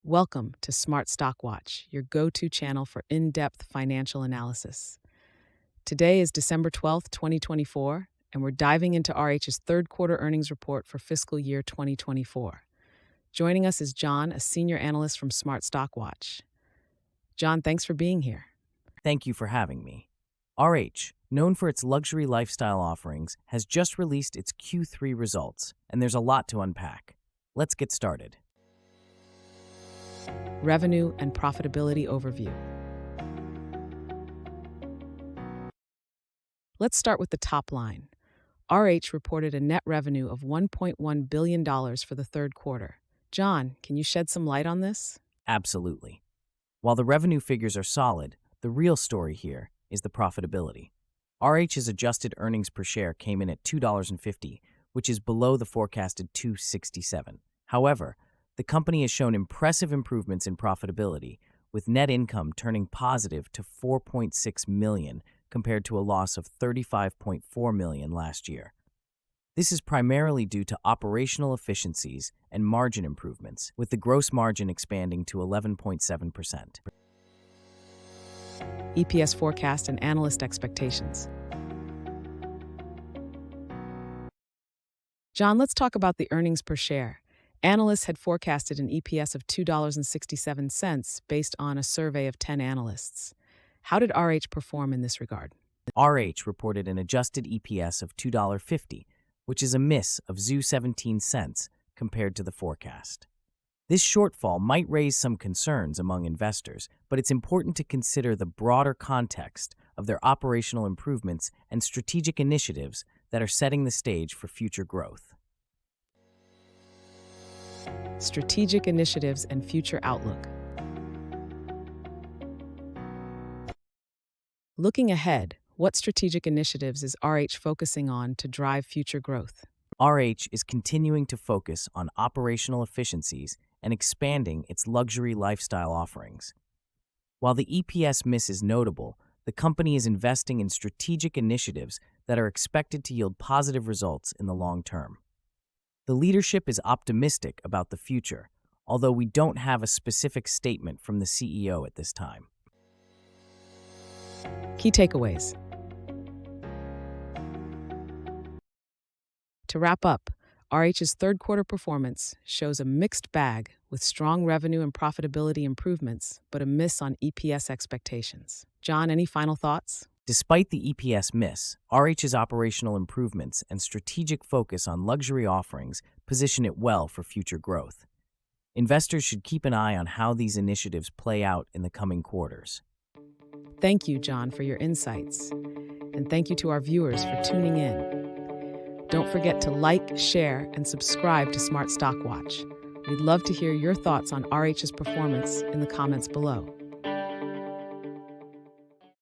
Welcome to Smart Stock Watch, your go-to channel for in-depth financial analysis. Today is December 12th, 2024, and we're diving into RH's third quarter earnings report for fiscal year 2024. Joining us is John, a senior analyst from Smart Stock Watch. John, thanks for being here. Thank you for having me. RH, known for its luxury lifestyle offerings, has just released its Q3 results, and there's a lot to unpack. Let's get started. Revenue and profitability overview. Let's start with the top line. RH reported a net revenue of $1.1 billion for the third quarter. John, can you shed some light on this? Absolutely. While the revenue figures are solid, the real story here is the profitability. RH's adjusted earnings per share came in at $2.50, which is below the forecasted $2.67. However, the company has shown impressive improvements in profitability, with net income turning positive to $4.6 million compared to a loss of $35.4 million last year. This is primarily due to operational efficiencies and margin improvements, with the gross margin expanding to 11.7%. EPS forecast and analyst expectations. John, let's talk about the earnings per share. Analysts had forecasted an EPS of $2.67 based on a survey of 10 analysts. How did RH perform in this regard? RH reported an adjusted EPS of $2.50, which is a miss of 17 cents compared to the forecast. This shortfall might raise some concerns among investors, but it's important to consider the broader context of their operational improvements and strategic initiatives that are setting the stage for future growth. Strategic initiatives and future outlook. Looking ahead, what strategic initiatives is RH focusing on to drive future growth? RH is continuing to focus on operational efficiencies and expanding its luxury lifestyle offerings. While the EPS miss is notable, the company is investing in strategic initiatives that are expected to yield positive results in the long term. The leadership is optimistic about the future, although we don't have a specific statement from the CEO at this time. Key takeaways. To wrap up, RH's third quarter performance shows a mixed bag with strong revenue and profitability improvements, but a miss on EPS expectations. John, any final thoughts? Despite the EPS miss, RH's operational improvements and strategic focus on luxury offerings position it well for future growth. Investors should keep an eye on how these initiatives play out in the coming quarters. Thank you, John, for your insights. And thank you to our viewers for tuning in. Don't forget to like, share, and subscribe to Smart Stock Watch. We'd love to hear your thoughts on RH's performance in the comments below.